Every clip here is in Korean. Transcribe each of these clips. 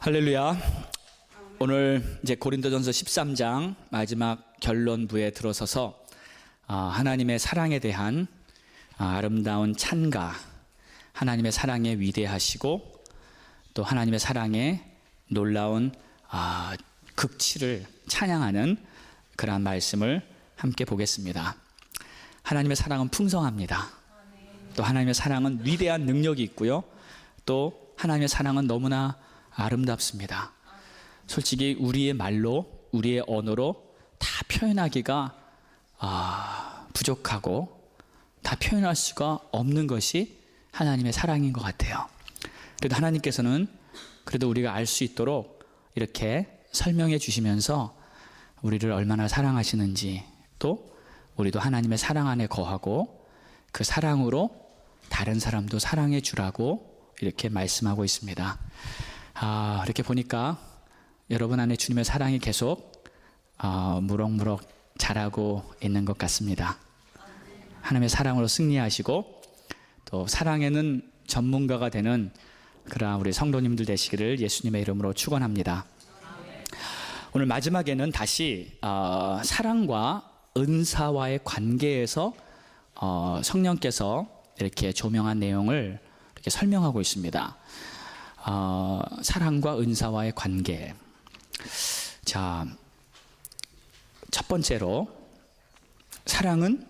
할렐루야. 오늘 이제 고린도전서 13장 마지막 결론부에 들어서서 하나님의 사랑에 대한 아름다운 찬가, 하나님의 사랑에 위대하시고 또 하나님의 사랑에 놀라운 극치를 찬양하는 그러한 말씀을 함께 보겠습니다. 하나님의 사랑은 풍성합니다. 또 하나님의 사랑은 위대한 능력이 있고요. 또 하나님의 사랑은 너무나 아름답습니다. 솔직히 우리의 말로, 우리의 언어로 다 표현하기가 부족하고 다 표현할 수가 없는 것이 하나님의 사랑인 것 같아요. 그래도 하나님께서는 그래도 우리가 알 수 있도록 이렇게 설명해 주시면서 우리를 얼마나 사랑하시는지, 또 우리도 하나님의 사랑 안에 거하고 그 사랑으로 다른 사람도 사랑해 주라고 이렇게 말씀하고 있습니다. 이렇게 보니까 여러분 안에 주님의 사랑이 계속 무럭무럭 자라고 있는 것 같습니다. 하나님의 사랑으로 승리하시고 또 사랑에는 전문가가 되는 그러한 우리 성도님들 되시기를 예수님의 이름으로 축원합니다. 오늘 마지막에는 다시 사랑과 은사와의 관계에서 성령께서 이렇게 조명한 내용을 이렇게 설명하고 있습니다. 사랑과 은사와의 관계. 자, 첫 번째로 사랑은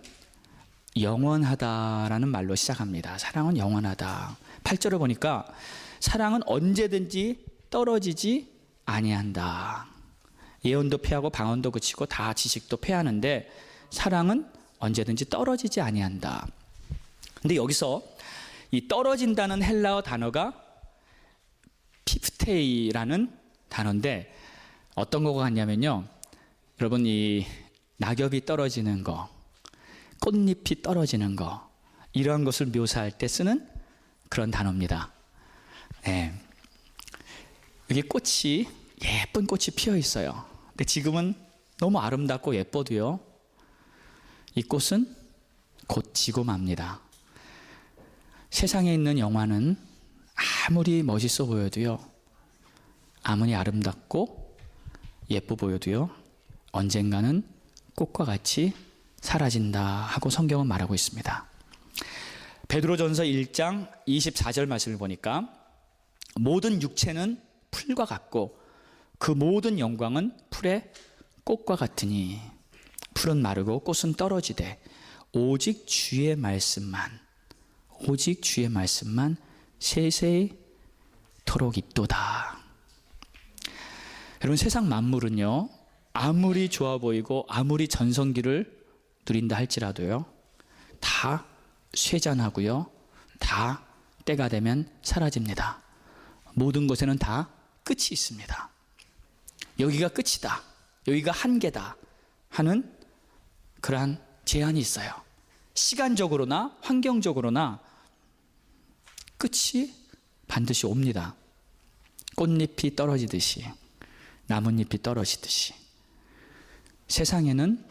영원하다라는 말로 시작합니다. 사랑은 영원하다. 8절을 보니까 사랑은 언제든지 떨어지지 아니한다. 예언도 패하고 방언도 그치고 다 지식도 패하는데 사랑은 언제든지 떨어지지 아니한다. 근데 여기서 이 떨어진다는 헬라어 단어가 피프테이라는 단어인데 어떤 거가 같냐면요, 여러분 이 낙엽이 떨어지는 거, 꽃잎이 떨어지는 거, 이러한 것을 묘사할 때 쓰는 그런 단어입니다. 네. 여기 꽃이, 예쁜 꽃이 피어 있어요. 근데 지금은 너무 아름답고 예뻐도요, 이 꽃은 곧 지고 맙니다. 세상에 있는 영화는 아무리 멋있어 보여도요, 아무리 아름답고 예뻐 보여도요, 언젠가는 꽃과 같이 사라진다 하고 성경은 말하고 있습니다. 베드로전서 1장 24절 말씀을 보니까 모든 육체는 풀과 같고 그 모든 영광은 풀의 꽃과 같으니 풀은 마르고 꽃은 떨어지되 오직 주의 말씀만 세세토록 있도다. 여러분, 세상 만물은요, 아무리 좋아 보이고 아무리 전성기를 누린다 할지라도요, 다 쇠잔하고요, 다 때가 되면 사라집니다. 모든 것에는 다 끝이 있습니다. 여기가 끝이다, 여기가 한계다 하는 그러한 제한이 있어요. 시간적으로나 환경적으로나 끝이 반드시 옵니다. 꽃잎이 떨어지듯이, 나뭇잎이 떨어지듯이 세상에는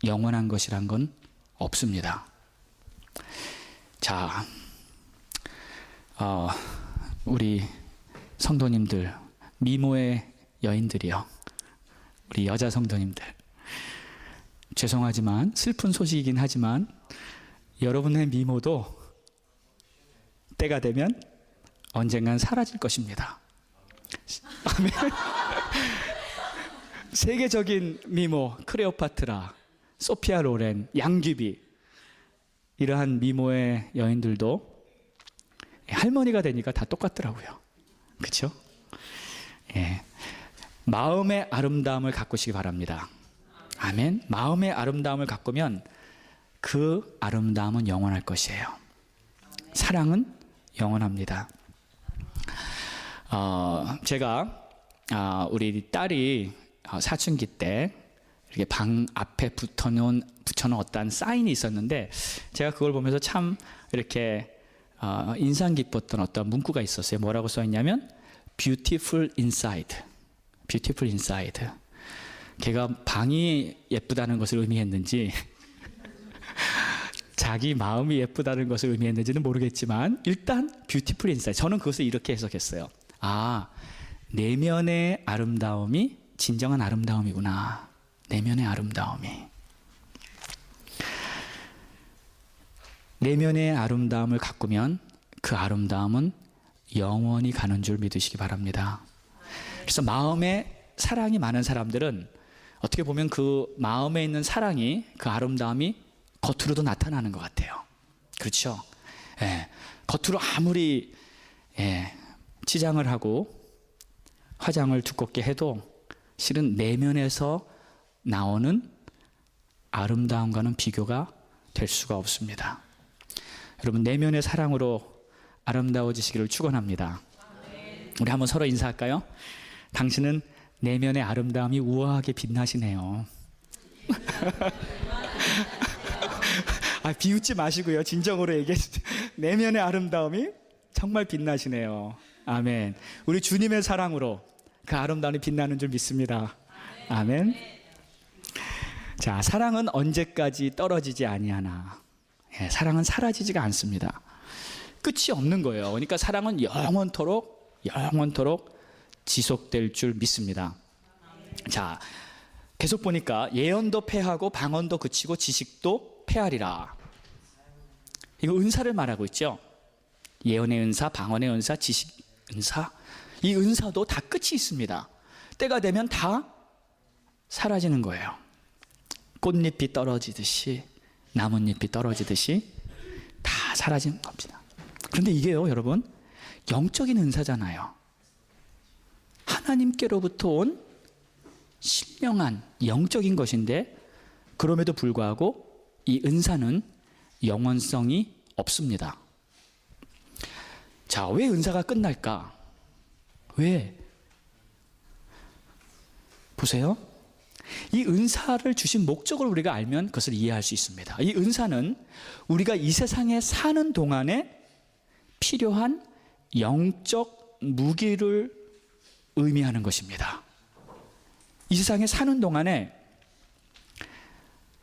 영원한 것이란 건 없습니다. 자, 우리 성도님들, 미모의 여인들이요, 우리 여자 성도님들, 죄송하지만 슬픈 소식이긴 하지만 여러분의 미모도 때가 되면 언젠간 사라질 것입니다. 아멘. 세계적인 미모, 클레오파트라, 소피아 로렌, 양귀비, 이러한 미모의 여인들도 할머니가 되니까 다 똑같더라고요. 그렇죠? 예. 마음의 아름다움을 가꾸시기 바랍니다. 아멘. 마음의 아름다움을 가꾸면 그 아름다움은 영원할 것이에요. 사랑은 영원합니다. 제가 우리 딸이 사춘기 때 이렇게 방 앞에 붙여놓은 어떤 사인이 있었는데 제가 그걸 보면서 참 이렇게 인상 깊었던 어떤 문구가 있었어요. 뭐라고 써있냐면 Beautiful inside. Beautiful inside. 걔가 방이 예쁘다는 것을 의미했는지 자기 마음이 예쁘다는 것을 의미했는지는 모르겠지만 일단 뷰티풀 인사이드, 저는 그것을 이렇게 해석했어요. 내면의 아름다움이 진정한 아름다움이구나. 내면의 아름다움이. 내면의 아름다움을 가꾸면 그 아름다움은 영원히 가는 줄 믿으시기 바랍니다. 그래서 마음에 사랑이 많은 사람들은 어떻게 보면 그 마음에 있는 사랑이, 그 아름다움이 겉으로도 나타나는 것 같아요. 그렇죠? 예, 겉으로 아무리 치장을 하고 화장을 두껍게 해도 실은 내면에서 나오는 아름다움과는 비교가 될 수가 없습니다. 여러분, 내면의 사랑으로 아름다워지시기를 축원합니다. 우리 한번 서로 인사할까요? 당신은 내면의 아름다움이 우아하게 빛나시네요. 비웃지 마시고요. 진정으로 얘기해주세요. 내면의 아름다움이 정말 빛나시네요. 아멘. 우리 주님의 사랑으로 그 아름다움이 빛나는 줄 믿습니다. 아멘. 자, 사랑은 언제까지 떨어지지 아니하나. 사랑은 사라지지가 않습니다. 끝이 없는 거예요. 그러니까 사랑은 영원토록 지속될 줄 믿습니다. 자, 계속 보니까 예언도 패하고 방언도 그치고 지식도 패하리라. 이거 은사를 말하고 있죠. 예언의 은사, 방언의 은사, 지식 은사. 이 은사도 다 끝이 있습니다. 때가 되면 다 사라지는 거예요. 꽃잎이 떨어지듯이, 나뭇잎이 떨어지듯이 다 사라지는 겁니다. 그런데 이게요, 여러분, 영적인 은사잖아요. 하나님께로부터 온 신령한 영적인 것인데, 그럼에도 불구하고 이 은사는 영원성이 없습니다. 자, 왜 은사가 끝날까? 왜? 보세요. 이 은사를 주신 목적을 우리가 알면 그것을 이해할 수 있습니다. 이 은사는 우리가 이 세상에 사는 동안에 필요한 영적 무기를 의미하는 것입니다. 이 세상에 사는 동안에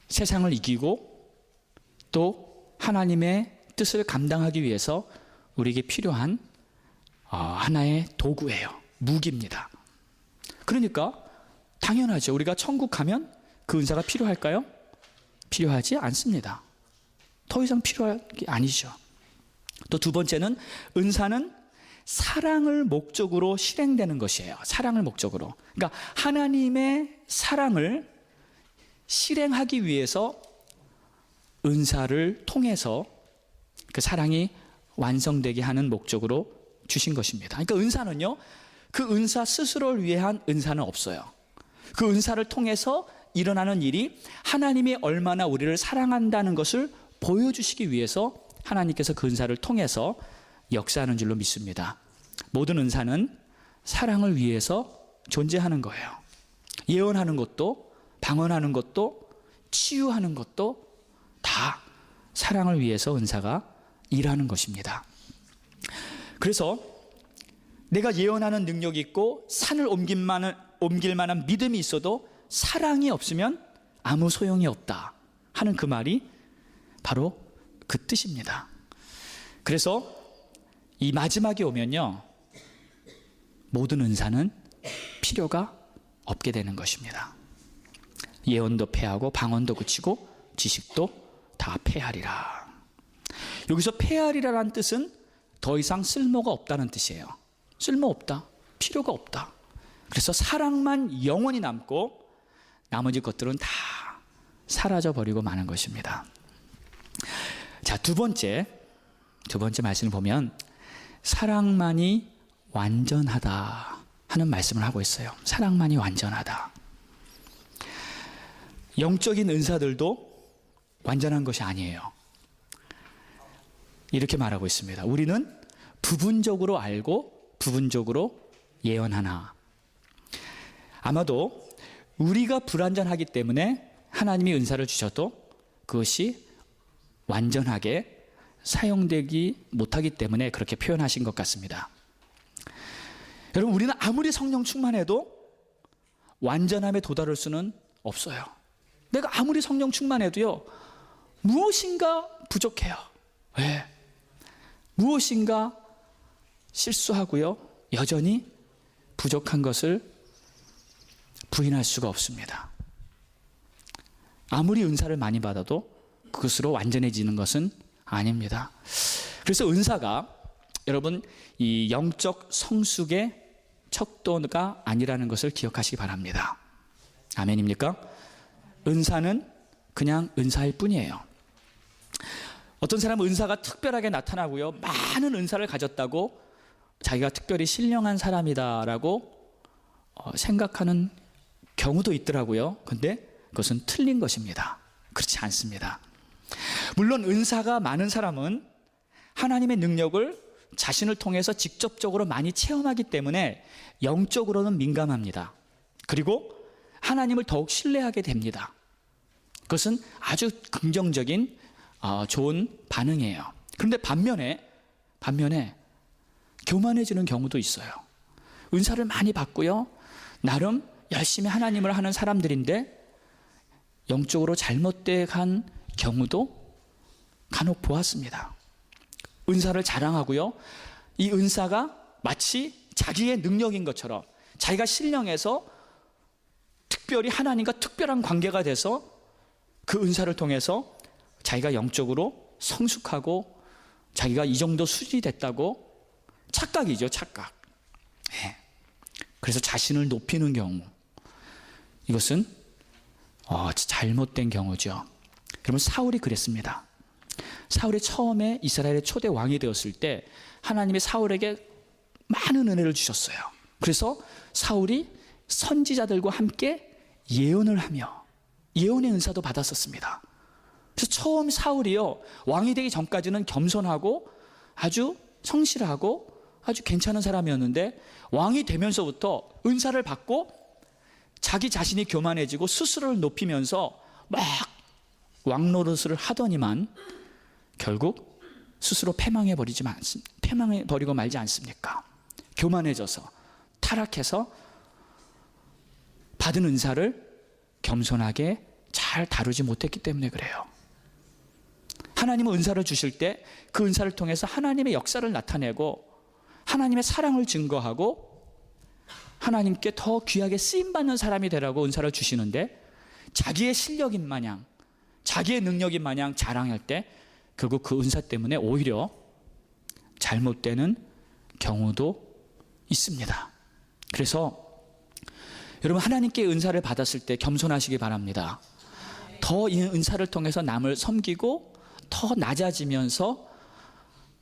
세상을 이기고 또 하나님의 뜻을 감당하기 위해서 우리에게 필요한 하나의 도구예요. 무기입니다. 그러니까 당연하죠. 우리가 천국 가면 그 은사가 필요할까요? 필요하지 않습니다. 더 이상 필요한 게 아니죠. 또 두 번째는 은사는 사랑을 목적으로 실행되는 것이에요. 사랑을 목적으로. 그러니까 하나님의 사랑을 실행하기 위해서 은사를 통해서 그 사랑이 완성되게 하는 목적으로 주신 것입니다. 그러니까 은사는요, 그 은사 스스로를 위한 은사는 없어요. 그 은사를 통해서 일어나는 일이 하나님이 얼마나 우리를 사랑한다는 것을 보여주시기 위해서 하나님께서 그 은사를 통해서 역사하는 줄로 믿습니다. 모든 은사는 사랑을 위해서 존재하는 거예요. 예언하는 것도, 방언하는 것도, 치유하는 것도 다 사랑을 위해서 은사가 일하는 것입니다. 그래서 내가 예언하는 능력이 있고 산을 옮길 만한 믿음이 있어도 사랑이 없으면 아무 소용이 없다 하는 그 말이 바로 그 뜻입니다. 그래서 이 마지막에 오면요, 모든 은사는 필요가 없게 되는 것입니다. 예언도 패하고 방언도 그치고 지식도 다 패하리라. 여기서 패하리라라는 뜻은 더 이상 쓸모가 없다는 뜻이에요. 쓸모없다, 필요가 없다. 그래서 사랑만 영원히 남고 나머지 것들은 다 사라져버리고 마는 것입니다. 자, 두 번째 말씀을 보면 사랑만이 완전하다 하는 말씀을 하고 있어요. 사랑만이 완전하다. 영적인 은사들도 완전한 것이 아니에요. 이렇게 말하고 있습니다. 우리는 부분적으로 알고 부분적으로 예언하나. 아마도 우리가 불완전하기 때문에 하나님이 은사를 주셔도 그것이 완전하게 사용되기 못하기 때문에 그렇게 표현하신 것 같습니다. 여러분, 우리는 아무리 성령 충만해도 완전함에 도달할 수는 없어요. 내가 아무리 성령 충만해도요, 무엇인가 부족해요. 왜? 무엇인가 실수하고요, 여전히 부족한 것을 부인할 수가 없습니다. 아무리 은사를 많이 받아도 그것으로 완전해지는 것은 아닙니다. 그래서 은사가 여러분 이 영적 성숙의 척도가 아니라는 것을 기억하시기 바랍니다. 아멘입니까? 은사는 그냥 은사일 뿐이에요. 어떤 사람은 은사가 특별하게 나타나고요, 많은 은사를 가졌다고 자기가 특별히 신령한 사람이다라고 생각하는 경우도 있더라고요. 근데 그것은 틀린 것입니다. 그렇지 않습니다. 물론 은사가 많은 사람은 하나님의 능력을 자신을 통해서 직접적으로 많이 체험하기 때문에 영적으로는 민감합니다. 그리고 하나님을 더욱 신뢰하게 됩니다. 그것은 아주 긍정적인 좋은 반응이에요. 그런데 반면에 교만해지는 경우도 있어요. 은사를 많이 받고요, 나름 열심히 하나님을 하는 사람들인데 영적으로 잘못돼 간 경우도 간혹 보았습니다. 은사를 자랑하고요, 이 은사가 마치 자기의 능력인 것처럼 자기가 신령해서 특별히 하나님과 특별한 관계가 돼서 그 은사를 통해서 자기가 영적으로 성숙하고 자기가 이 정도 수준이 됐다고 착각이죠, 착각. 그래서 자신을 높이는 경우, 이것은 잘못된 경우죠. 여러분, 사울이 그랬습니다. 사울이 처음에 이스라엘의 초대 왕이 되었을 때 하나님이 사울에게 많은 은혜를 주셨어요. 그래서 사울이 선지자들과 함께 예언을 하며 예언의 은사도 받았었습니다. 그래서 처음 사울이요, 왕이 되기 전까지는 겸손하고 아주 성실하고 아주 괜찮은 사람이었는데 왕이 되면서부터 은사를 받고 자기 자신이 교만해지고 스스로를 높이면서 막 왕노릇을 하더니만 결국 스스로 패망해버리고 말지 않습니까? 교만해져서 타락해서 받은 은사를 겸손하게 잘 다루지 못했기 때문에 그래요. 하나님은 은사를 주실 때 그 은사를 통해서 하나님의 역사를 나타내고 하나님의 사랑을 증거하고 하나님께 더 귀하게 쓰임받는 사람이 되라고 은사를 주시는데, 자기의 실력인 마냥 자기의 능력인 마냥 자랑할 때 결국 그 은사 때문에 오히려 잘못되는 경우도 있습니다. 그래서 여러분, 하나님께 은사를 받았을 때 겸손하시기 바랍니다. 더 이 은사를 통해서 남을 섬기고 더 낮아지면서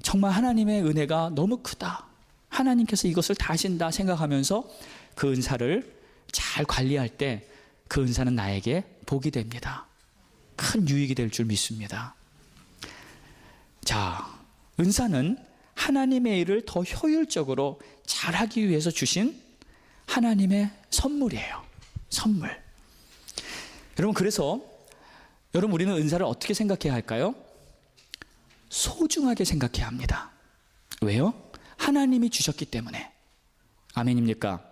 정말 하나님의 은혜가 너무 크다, 하나님께서 이것을 다 하신다 생각하면서 그 은사를 잘 관리할 때 그 은사는 나에게 복이 됩니다. 큰 유익이 될 줄 믿습니다. 자, 은사는 하나님의 일을 더 효율적으로 잘하기 위해서 주신 하나님의 선물이에요. 선물. 여러분, 그래서 우리는 은사를 어떻게 생각해야 할까요? 소중하게 생각해야 합니다. 왜요? 하나님이 주셨기 때문에. 아멘입니까?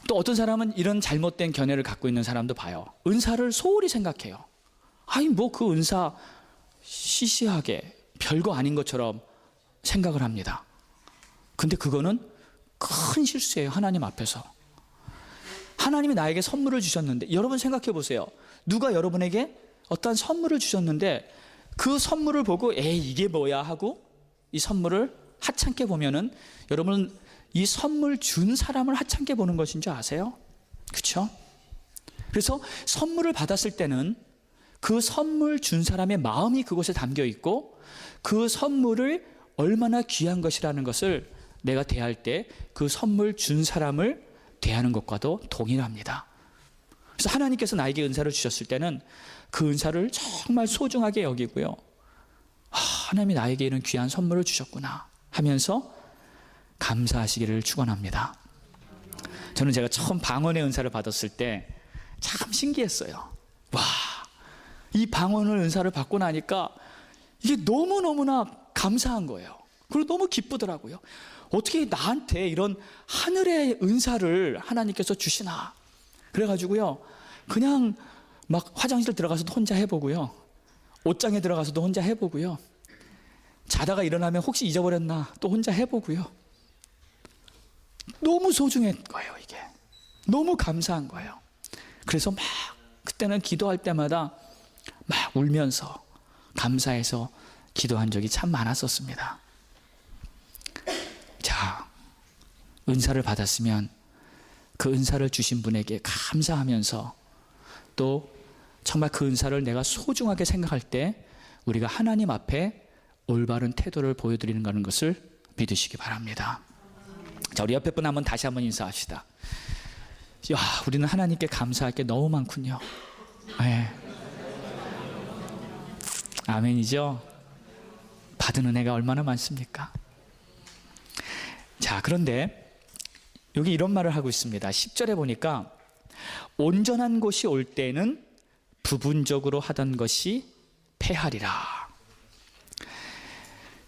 또 어떤 사람은 이런 잘못된 견해를 갖고 있는 사람도 봐요. 은사를 소홀히 생각해요. 아니, 뭐 그 은사 시시하게 별거 아닌 것처럼 생각을 합니다. 근데 그거는 큰 실수예요. 하나님 앞에서. 하나님이 나에게 선물을 주셨는데, 여러분 생각해 보세요. 누가 여러분에게 어떤 선물을 주셨는데 그 선물을 보고 에이 이게 뭐야 하고 이 선물을 하찮게 보면은 여러분 이 선물 준 사람을 하찮게 보는 것인 줄 아세요? 그렇죠? 그래서 선물을 받았을 때는 그 선물 준 사람의 마음이 그곳에 담겨 있고 그 선물을 얼마나 귀한 것이라는 것을 내가 대할 때 그 선물 준 사람을 대하는 것과도 동일합니다. 그래서 하나님께서 나에게 은사를 주셨을 때는 그 은사를 정말 소중하게 여기고요, 하나님이 나에게 이런 귀한 선물을 주셨구나 하면서 감사하시기를 축원합니다. 저는 제가 처음 방언의 은사를 받았을 때 참 신기했어요. 와, 이 방언의 은사를 받고 나니까 이게 너무너무나 감사한 거예요. 그리고 너무 기쁘더라고요. 어떻게 나한테 이런 하늘의 은사를 하나님께서 주시나. 그래가지고요, 그냥 막 화장실 들어가서도 혼자 해보고요, 옷장에 들어가서도 혼자 해보고요, 자다가 일어나면 혹시 잊어버렸나 또 혼자 해보고요, 너무 소중한 거예요. 이게 너무 감사한 거예요. 그래서 막 그때는 기도할 때마다 막 울면서 감사해서 기도한 적이 참 많았었습니다. 자, 은사를 받았으면 그 은사를 주신 분에게 감사하면서 또 정말 그 은사를 내가 소중하게 생각할 때 우리가 하나님 앞에 올바른 태도를 보여드리는 것을 믿으시기 바랍니다. 자, 우리 옆에 분 한번 다시 한번 인사합시다. 야, 우리는 하나님께 감사할 게 너무 많군요. 네. 아멘이죠. 받은 은혜가 얼마나 많습니까? 자, 그런데 여기 이런 말을 하고 있습니다. 10절에 보니까 온전한 곳이 올 때는 부분적으로 하던 것이 패하리라.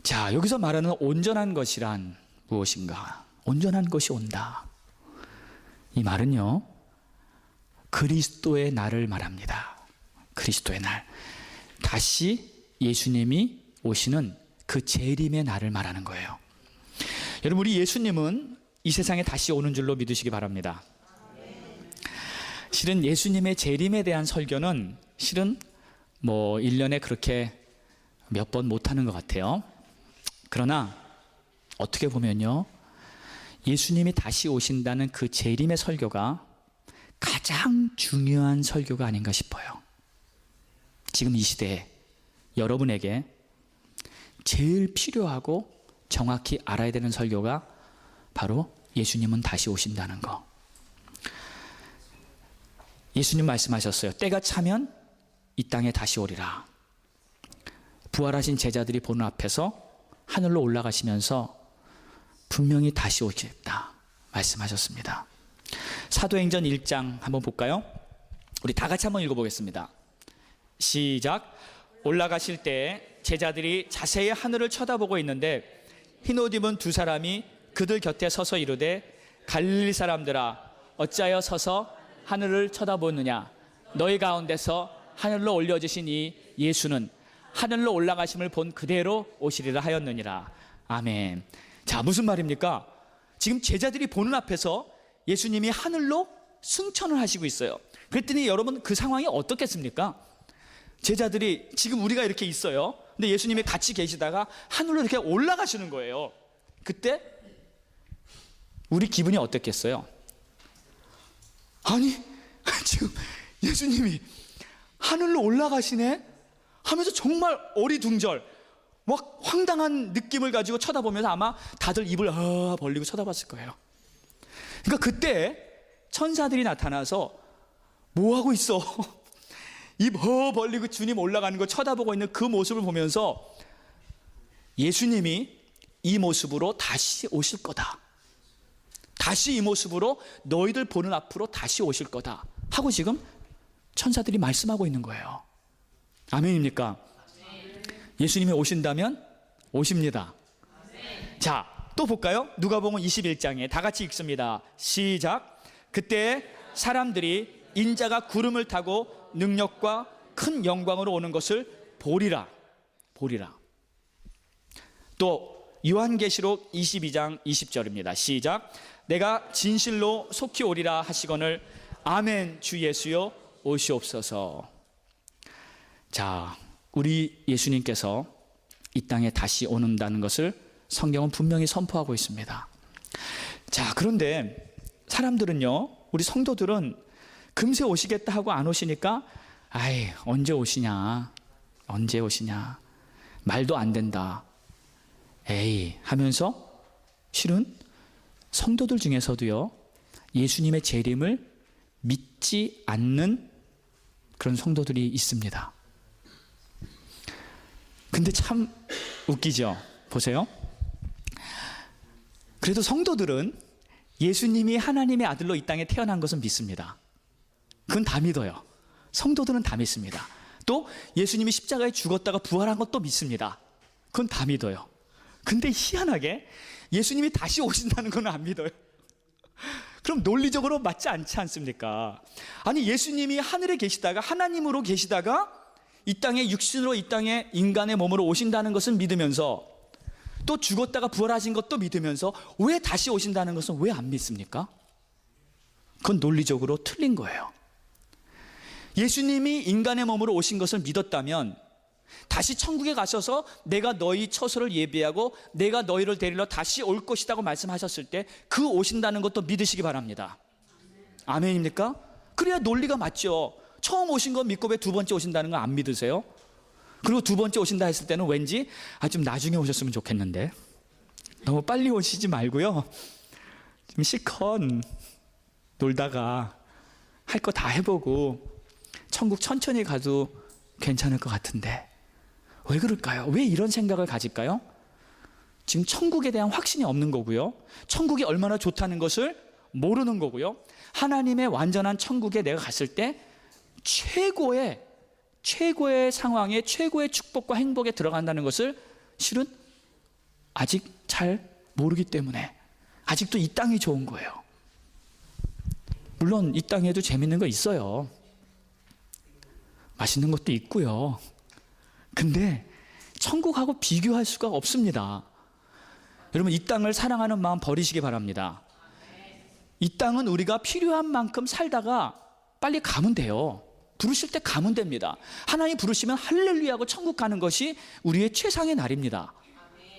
자, 여기서 말하는 온전한 것이란 무엇인가? 온전한 것이 온다. 이 말은요, 그리스도의 날을 말합니다. 그리스도의 날. 다시 예수님이 오시는 그 재림의 날을 말하는 거예요. 여러분, 우리 예수님은 이 세상에 다시 오는 줄로 믿으시기 바랍니다. 실은 예수님의 재림에 대한 설교는 실은 1년에 그렇게 몇 번 못하는 것 같아요. 그러나 어떻게 보면요, 예수님이 다시 오신다는 그 재림의 설교가 가장 중요한 설교가 아닌가 싶어요. 지금 이 시대에 여러분에게 제일 필요하고 정확히 알아야 되는 설교가 바로 예수님은 다시 오신다는 거. 예수님 말씀하셨어요. 때가 차면 이 땅에 다시 오리라. 부활하신 제자들이 보는 앞에서 하늘로 올라가시면서 분명히 다시 오겠다 말씀하셨습니다. 사도행전 1장 한번 볼까요? 우리 다 같이 한번 읽어보겠습니다. 시작. 올라가실 때 제자들이 자세히 하늘을 쳐다보고 있는데 흰 옷 입은 두 사람이 그들 곁에 서서 이르되 갈릴리 사람들아 어찌하여 서서 하늘을 쳐다보느냐. 너희 가운데서 하늘로 올려주신 이 예수는 하늘로 올라가심을 본 그대로 오시리라 하였느니라. 아멘. 자, 무슨 말입니까? 지금 제자들이 보는 앞에서 예수님이 하늘로 승천을 하시고 있어요. 그랬더니 여러분, 그 상황이 어떻겠습니까? 제자들이 지금 우리가 이렇게 있어요. 근데 예수님이 같이 계시다가 하늘로 이렇게 올라가시는 거예요. 그때 우리 기분이 어떻겠어요? 아니, 지금 예수님이 하늘로 올라가시네 하면서 정말 어리둥절 막 황당한 느낌을 가지고 쳐다보면서 아마 다들 입을 벌리고 쳐다봤을 거예요. 그러니까 그때 천사들이 나타나서 뭐 하고 있어? 입 벌리고 주님 올라가는 걸 쳐다보고 있는 그 모습을 보면서 예수님이 이 모습으로 다시 오실 거다. 다시 이 모습으로 너희들 보는 앞으로 다시 오실 거다 하고 지금 천사들이 말씀하고 있는 거예요. 아멘입니까? 예수님이 오신다면 오십니다. 자, 또 볼까요? 누가복음 21장에 다 같이 읽습니다. 시작. 그때 사람들이 인자가 구름을 타고 능력과 큰 영광으로 오는 것을 보리라. 또 요한계시록 22장 20절입니다. 시작. 내가 진실로 속히 오리라 하시거늘 아멘. 주 예수여 오시옵소서. 자, 우리 예수님께서 이 땅에 다시 오는다는 것을 성경은 분명히 선포하고 있습니다. 자, 그런데 사람들은요, 우리 성도들은 금세 오시겠다 하고 안 오시니까 언제 오시냐 말도 안 된다 하면서 실은 성도들 중에서도요, 예수님의 재림을 믿지 않는 그런 성도들이 있습니다. 근데 참 웃기죠? 보세요. 그래도 성도들은 예수님이 하나님의 아들로 이 땅에 태어난 것은 믿습니다. 그건 다 믿어요. 성도들은 다 믿습니다. 또 예수님이 십자가에 죽었다가 부활한 것도 믿습니다. 그건 다 믿어요. 근데 희한하게 예수님이 다시 오신다는 건 안 믿어요. 그럼 논리적으로 맞지 않지 않습니까? 아니, 예수님이 하늘에 계시다가 하나님으로 계시다가 이 땅에 육신으로 이 땅에 인간의 몸으로 오신다는 것은 믿으면서 또 죽었다가 부활하신 것도 믿으면서 왜 다시 오신다는 것은 왜 안 믿습니까? 그건 논리적으로 틀린 거예요. 예수님이 인간의 몸으로 오신 것을 믿었다면 다시 천국에 가셔서 내가 너희 처소를 예비하고 내가 너희를 데리러 다시 올 것이라고 말씀하셨을 때 그 오신다는 것도 믿으시기 바랍니다. 아멘입니까? 그래야 논리가 맞죠. 처음 오신 거 믿고 왜 두 번째 오신다는 거 안 믿으세요? 그리고 두 번째 오신다 했을 때는 왠지 좀 나중에 오셨으면 좋겠는데 너무 빨리 오시지 말고요, 좀 실컷 놀다가 할 거 다 해보고 천국 천천히 가도 괜찮을 것 같은데 왜 그럴까요? 왜 이런 생각을 가질까요? 지금 천국에 대한 확신이 없는 거고요, 천국이 얼마나 좋다는 것을 모르는 거고요, 하나님의 완전한 천국에 내가 갔을 때 최고의 상황에 최고의 축복과 행복에 들어간다는 것을 실은 아직 잘 모르기 때문에 아직도 이 땅이 좋은 거예요. 물론 이 땅에도 재밌는 거 있어요. 맛있는 것도 있고요. 근데 천국하고 비교할 수가 없습니다. 여러분, 이 땅을 사랑하는 마음 버리시기 바랍니다. 이 땅은 우리가 필요한 만큼 살다가 빨리 가면 돼요. 부르실 때 가면 됩니다. 하나님 부르시면 할렐루야하고 천국 가는 것이 우리의 최상의 날입니다.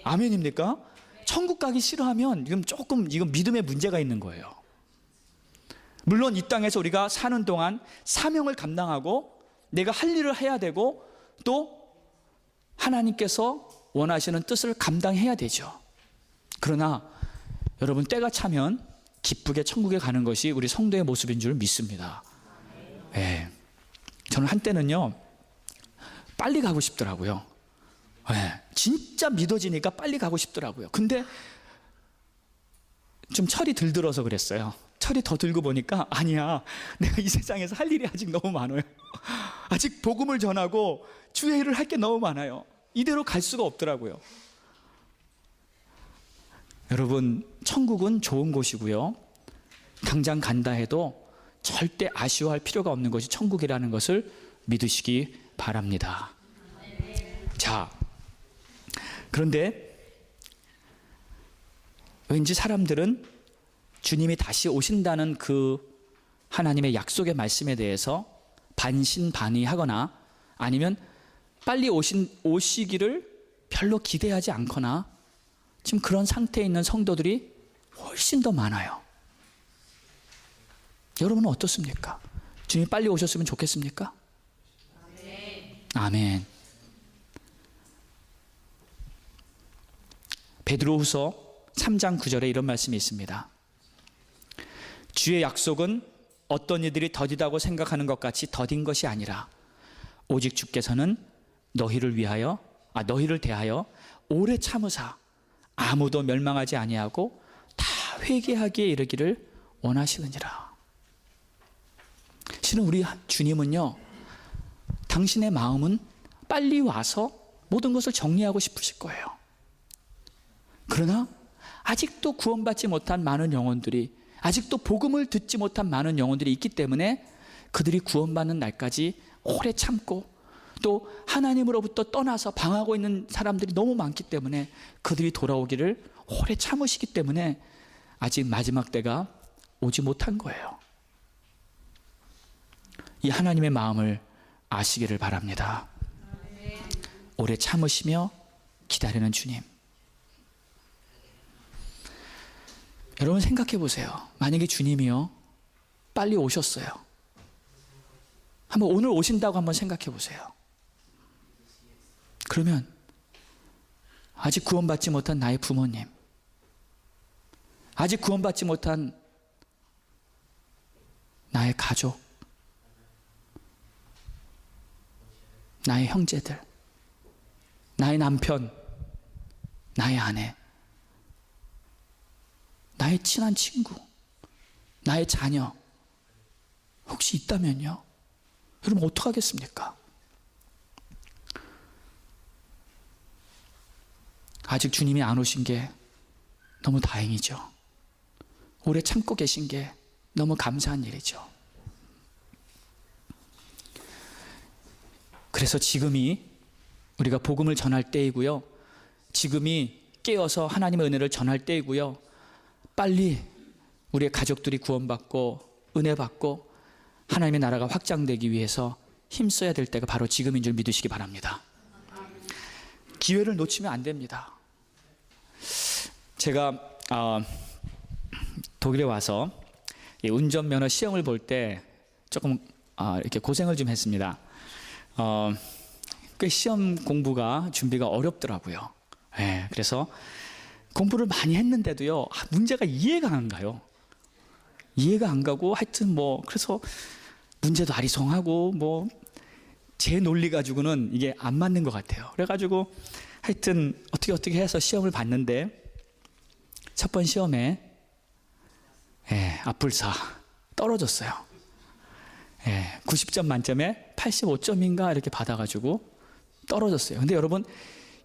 아멘입니까? 천국 가기 싫어하면 이건 믿음의 문제가 있는 거예요. 물론 이 땅에서 우리가 사는 동안 사명을 감당하고 내가 할 일을 해야 되고 또 하나님께서 원하시는 뜻을 감당해야 되죠. 그러나 여러분, 때가 차면 기쁘게 천국에 가는 것이 우리 성도의 모습인 줄 믿습니다. 네. 저는 한때는요, 빨리 가고 싶더라고요. 네. 진짜 믿어지니까 빨리 가고 싶더라고요. 근데 좀 철이 들들어서 그랬어요. 철이 더 들고 보니까 아니야, 내가 이 세상에서 할 일이 아직 너무 많아요. 아직 복음을 전하고 주의 일을 할 게 너무 많아요. 이대로 갈 수가 없더라고요. 여러분, 천국은 좋은 곳이고요, 당장 간다 해도 절대 아쉬워할 필요가 없는 것이 천국이라는 것을 믿으시기 바랍니다. 자, 그런데 왠지 사람들은 주님이 다시 오신다는 그 하나님의 약속의 말씀에 대해서 반신반의하거나 아니면 빨리 오시기를 별로 기대하지 않거나 지금 그런 상태에 있는 성도들이 훨씬 더 많아요. 여러분은 어떻습니까? 주님이 빨리 오셨으면 좋겠습니까? 아멘. 베드로후서 3장 9절에 이런 말씀이 있습니다. 주의 약속은 어떤 이들이 더디다고 생각하는 것 같이 더딘 것이 아니라 오직 주께서는 너희를 대하여 오래 참으사 아무도 멸망하지 아니하고 다 회개하기에 이르기를 원하시느니라. 실은 우리 주님은요, 당신의 마음은 빨리 와서 모든 것을 정리하고 싶으실 거예요. 그러나 아직도 구원받지 못한 많은 영혼들이, 아직도 복음을 듣지 못한 많은 영혼들이 있기 때문에 그들이 구원받는 날까지 오래 참고 또 하나님으로부터 떠나서 방황하고 있는 사람들이 너무 많기 때문에 그들이 돌아오기를 오래 참으시기 때문에 아직 마지막 때가 오지 못한 거예요. 이 하나님의 마음을 아시기를 바랍니다. 오래 참으시며 기다리는 주님. 여러분, 생각해 보세요. 만약에 주님이요 빨리 오셨어요. 한번 오늘 오신다고 한번 생각해 보세요. 그러면 아직 구원받지 못한 나의 부모님, 아직 구원받지 못한 나의 가족, 나의 형제들, 나의 남편, 나의 아내, 나의 친한 친구, 나의 자녀 혹시 있다면요, 여러분 어떡하겠습니까? 아직 주님이 안 오신 게 너무 다행이죠. 오래 참고 계신 게 너무 감사한 일이죠. 그래서 지금이 우리가 복음을 전할 때이고요, 지금이 깨어서 하나님의 은혜를 전할 때이고요. 빨리 우리의 가족들이 구원받고 은혜 받고 하나님의 나라가 확장되기 위해서 힘써야 될 때가 바로 지금인 줄 믿으시기 바랍니다. 기회를 놓치면 안 됩니다. 제가 독일에 와서 운전면허 시험을 볼 때 조금 이렇게 고생을 좀 했습니다. 꽤 시험 공부가 준비가 어렵더라고요. 네, 그래서 공부를 많이 했는데도요, 문제가 이해가 안 가요. 이해가 안 가고 하여튼 그래서 문제도 아리송하고 제 논리 가지고는 이게 안 맞는 것 같아요. 그래가지고 하여튼 어떻게 해서 시험을 봤는데 첫 번 시험에 앞불사 떨어졌어요. 90점 만점에 85점인가 이렇게 받아가지고 떨어졌어요. 근데 여러분,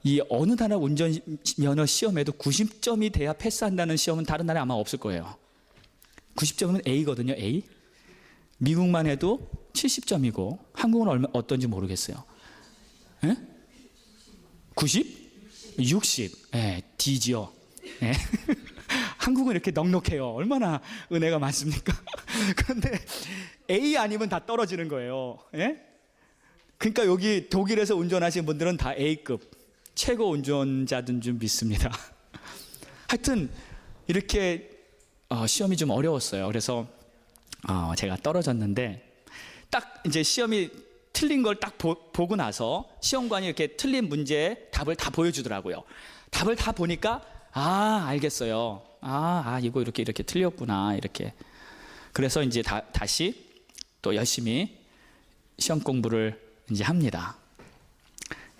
이 어느 나라 운전면허 시험에도 90점이 돼야 패스한다는 시험은 다른 나라에 아마 없을 거예요. 90점은 A거든요. A. 미국만 해도 70점이고 한국은 어떤지 모르겠어요. 90? 60. D지요. 한국은 이렇게 넉넉해요. 얼마나 은혜가 많습니까? 그런데 A 아니면 다 떨어지는 거예요. 그러니까 여기 독일에서 운전하시는 분들은 다 A급 최고 운전자든 줄 믿습니다. 하여튼 이렇게 시험이 좀 어려웠어요. 그래서 제가 떨어졌는데 딱 이제 시험이 틀린 걸 딱 보고 나서 시험관이 이렇게 틀린 문제의 답을 다 보여주더라고요. 답을 다 보니까 알겠어요. 이거 이렇게 틀렸구나 이렇게. 그래서 이제 다시 또 열심히 시험 공부를 이제 합니다.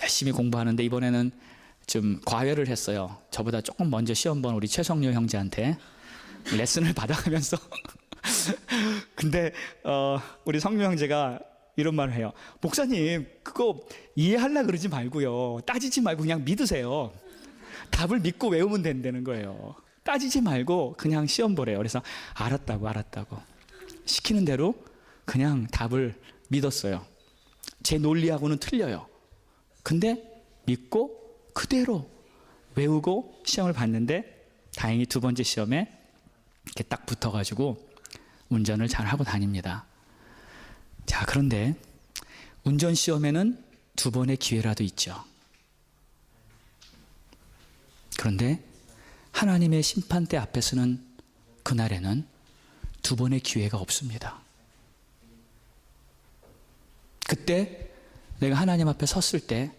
열심히 공부하는데 이번에는 좀 과외를 했어요. 저보다 조금 먼저 시험 본 우리 최성료 형제한테 레슨을 받아가면서 근데 우리 성료 형제가 이런 말을 해요. 목사님, 그거 이해하려고 그러지 말고요, 따지지 말고 그냥 믿으세요. 답을 믿고 외우면 된다는 거예요. 따지지 말고 그냥 시험 보래요. 그래서 알았다고 시키는 대로 그냥 답을 믿었어요. 제 논리하고는 틀려요. 근데 믿고 그대로 외우고 시험을 봤는데 다행히 두 번째 시험에 이렇게 딱 붙어가지고 운전을 잘 하고 다닙니다. 자, 그런데 운전 시험에는 두 번의 기회라도 있죠. 그런데 하나님의 심판대 앞에서는 그날에는 두 번의 기회가 없습니다. 그때 내가 하나님 앞에 섰을 때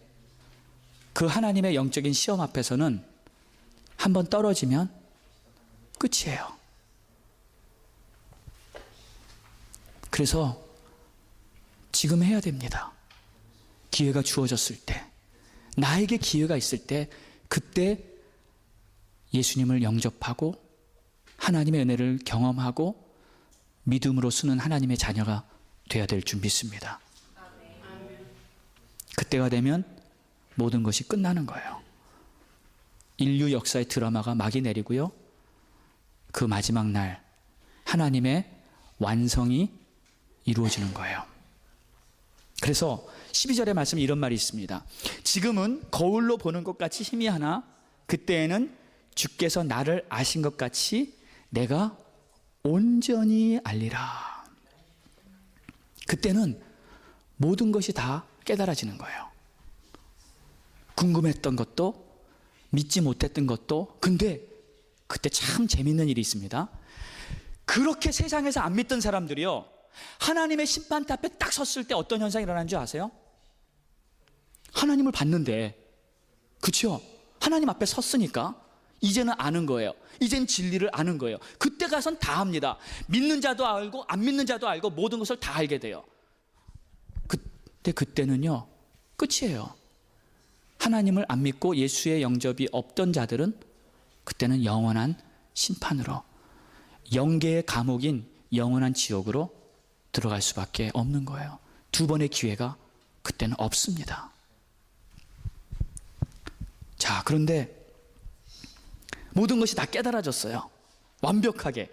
그 하나님의 영적인 시험 앞에서는 한 번 떨어지면 끝이에요. 그래서 지금 해야 됩니다. 기회가 주어졌을 때, 나에게 기회가 있을 때, 그때 예수님을 영접하고 하나님의 은혜를 경험하고 믿음으로 쓰는 하나님의 자녀가 되어야 될 줄 믿습니다. 그때가 되면 모든 것이 끝나는 거예요. 인류 역사의 드라마가 막이 내리고요, 그 마지막 날 하나님의 완성이 이루어지는 거예요. 그래서 12절의 말씀에 이런 말이 있습니다. 지금은 거울로 보는 것 같이 희미하나 그때에는 주께서 나를 아신 것 같이 내가 온전히 알리라. 그때는 모든 것이 다 깨달아지는 거예요. 궁금했던 것도 믿지 못했던 것도. 근데 그때 참 재밌는 일이 있습니다. 그렇게 세상에서 안 믿던 사람들이요, 하나님의 심판대 앞에 딱 섰을 때 어떤 현상이 일어나는 줄 아세요? 하나님을 봤는데, 그렇죠? 하나님 앞에 섰으니까 이제는 아는 거예요. 이젠 진리를 아는 거예요. 그때 가선 다 합니다. 믿는 자도 알고 안 믿는 자도 알고 모든 것을 다 알게 돼요. 그때는요 끝이에요. 하나님을 안 믿고 예수의 영접이 없던 자들은 그때는 영원한 심판으로, 영계의 감옥인 영원한 지옥으로 들어갈 수밖에 없는 거예요. 두 번의 기회가 그때는 없습니다. 자, 그런데 모든 것이 다 깨달아졌어요. 완벽하게.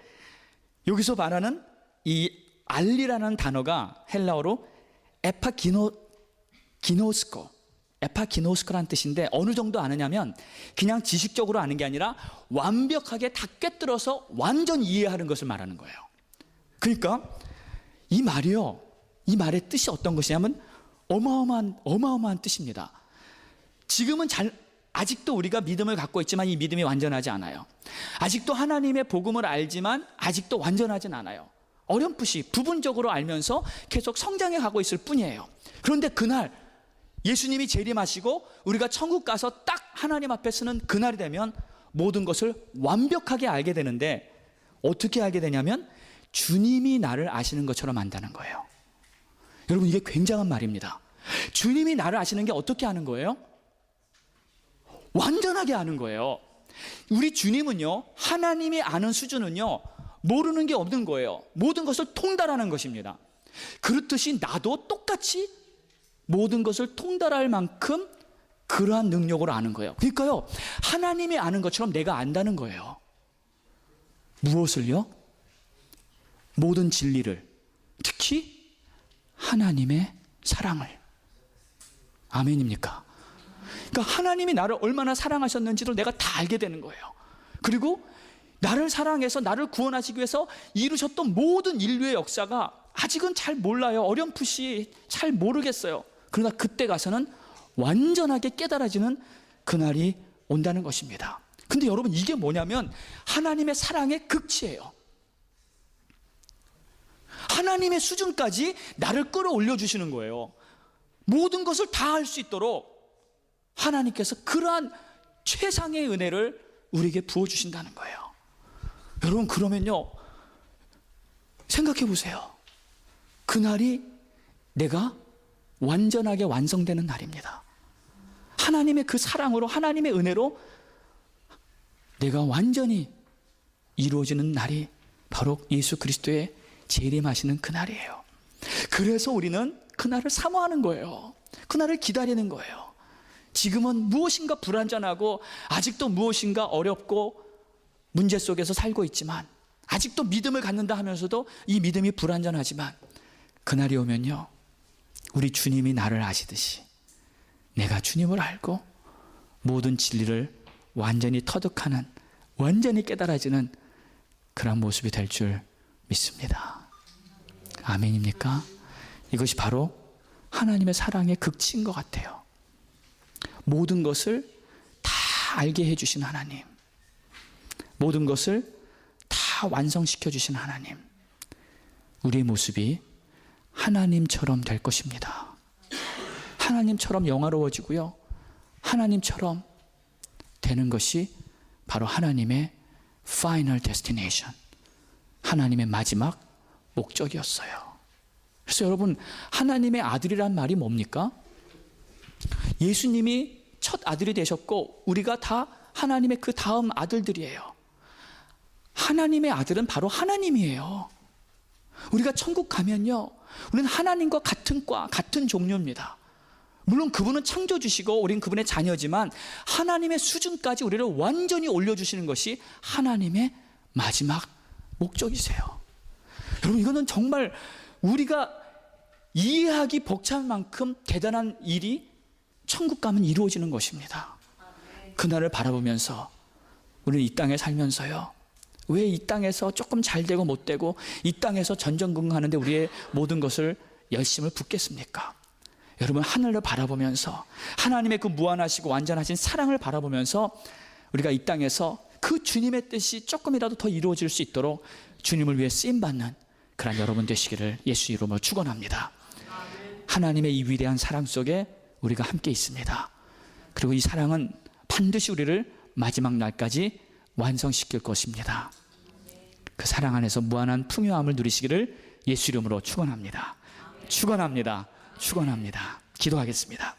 여기서 말하는 이 알리라는 단어가 헬라어로 에파기노스코, 에파기노스코라는 뜻인데 어느 정도 아느냐면 그냥 지식적으로 아는 게 아니라 완벽하게 다 꿰뚫어서 완전 이해하는 것을 말하는 거예요. 그러니까 이 말이요, 이 말의 뜻이 어떤 것이냐면 어마어마한 뜻입니다. 지금은 아직도 우리가 믿음을 갖고 있지만 이 믿음이 완전하지 않아요. 아직도 하나님의 복음을 알지만 아직도 완전하진 않아요. 어렴풋이 부분적으로 알면서 계속 성장해 가고 있을 뿐이에요. 그런데 그날 예수님이 재림하시고 우리가 천국 가서 딱 하나님 앞에 서는 그날이 되면 모든 것을 완벽하게 알게 되는데, 어떻게 알게 되냐면 주님이 나를 아시는 것처럼 안다는 거예요. 여러분, 이게 굉장한 말입니다. 주님이 나를 아시는 게 어떻게 아는 거예요? 완전하게 아는 거예요. 우리 주님은요, 하나님이 아는 수준은요, 모르는 게 없는 거예요. 모든 것을 통달하는 것입니다. 그렇듯이 나도 똑같이 모든 것을 통달할 만큼 그러한 능력으로 아는 거예요. 그러니까요, 하나님이 아는 것처럼 내가 안다는 거예요. 무엇을요? 모든 진리를, 특히 하나님의 사랑을. 아멘입니까? 그러니까 하나님이 나를 얼마나 사랑하셨는지를 내가 다 알게 되는 거예요. 그리고 나를 사랑해서 나를 구원하시기 위해서 이루셨던 모든 인류의 역사가 아직은 잘 몰라요. 어렴풋이 잘 모르겠어요. 그러나 그때 가서는 완전하게 깨달아지는 그날이 온다는 것입니다. 근데 여러분, 이게 뭐냐면 하나님의 사랑의 극치예요. 하나님의 수준까지 나를 끌어올려 주시는 거예요. 모든 것을 다 할 수 있도록 하나님께서 그러한 최상의 은혜를 우리에게 부어주신다는 거예요. 여러분, 그러면요, 생각해 보세요. 그날이 내가 완전하게 완성되는 날입니다. 하나님의 그 사랑으로, 하나님의 은혜로 내가 완전히 이루어지는 날이 바로 예수 그리스도의 재림하시는 그날이에요. 그래서 우리는 그날을 사모하는 거예요. 그날을 기다리는 거예요. 지금은 무엇인가 불완전하고 아직도 무엇인가 어렵고 문제 속에서 살고 있지만, 아직도 믿음을 갖는다 하면서도 이 믿음이 불완전하지만, 그날이 오면요, 우리 주님이 나를 아시듯이 내가 주님을 알고 모든 진리를 완전히 터득하는, 완전히 깨달아지는 그런 모습이 될 줄 믿습니다. 아멘입니까? 이것이 바로 하나님의 사랑의 극치인 것 같아요. 모든 것을 다 알게 해주신 하나님, 모든 것을 다 완성시켜 주신 하나님, 우리의 모습이 하나님처럼 될 것입니다. 하나님처럼 영화로워지고요, 하나님처럼 되는 것이 바로 하나님의 final destination, 하나님의 마지막 목적이었어요. 그래서 여러분, 하나님의 아들이란 말이 뭡니까? 예수님이 첫 아들이 되셨고 우리가 다 하나님의 그 다음 아들들이에요. 하나님의 아들은 바로 하나님이에요. 우리가 천국 가면요, 우리는 하나님과 같은 과, 같은 종류입니다. 물론 그분은 창조주시고 우리는 그분의 자녀지만 하나님의 수준까지 우리를 완전히 올려주시는 것이 하나님의 마지막 목적이세요. 여러분, 이거는 정말 우리가 이해하기 벅찬 만큼 대단한 일이 천국 가면 이루어지는 것입니다. 그날을 바라보면서 우리는 이 땅에 살면서요, 왜 이 땅에서 조금 잘 되고 못 되고 이 땅에서 전전긍긍하는데 우리의 모든 것을 열심을 붓겠습니까? 여러분, 하늘을 바라보면서 하나님의 그 무한하시고 완전하신 사랑을 바라보면서 우리가 이 땅에서 그 주님의 뜻이 조금이라도 더 이루어질 수 있도록 주님을 위해 쓰임받는 그런 여러분 되시기를 예수 이름으로 축원합니다. 하나님의 이 위대한 사랑 속에 우리가 함께 있습니다. 그리고 이 사랑은 반드시 우리를 마지막 날까지 완성시킬 것입니다. 그 사랑 안에서 무한한 풍요함을 누리시기를 예수 이름으로 축원합니다. 축원합니다. 축원합니다. 기도하겠습니다.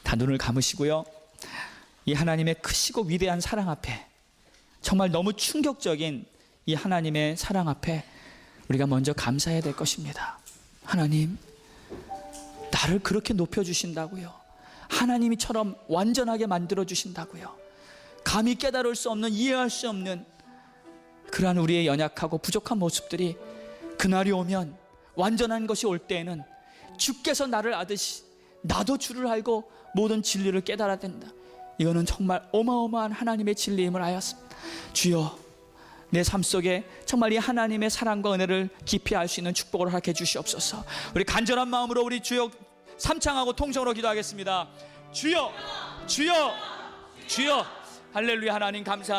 다 눈을 감으시고요, 이 하나님의 크시고 위대한 사랑 앞에, 정말 너무 충격적인 이 하나님의 사랑 앞에 우리가 먼저 감사해야 될 것입니다. 하나님, 나를 그렇게 높여주신다고요, 하나님이처럼 완전하게 만들어주신다고요, 감히 깨달을 수 없는, 이해할 수 없는 그러한 우리의 연약하고 부족한 모습들이 그날이 오면, 완전한 것이 올 때에는 주께서 나를 나도 주를 알고 모든 진리를 깨달아야 된다. 이거는 정말 어마어마한 하나님의 진리임을 알았습니다. 주여, 내 삶 속에 정말 이 하나님의 사랑과 은혜를 깊이 알 수 있는 축복을 허락해 주시옵소서. 우리 간절한 마음으로 우리 주여 삼창하고 통성으로 기도하겠습니다. 주여, 주여, 주여. 할렐루야. 하나님 감사합니다.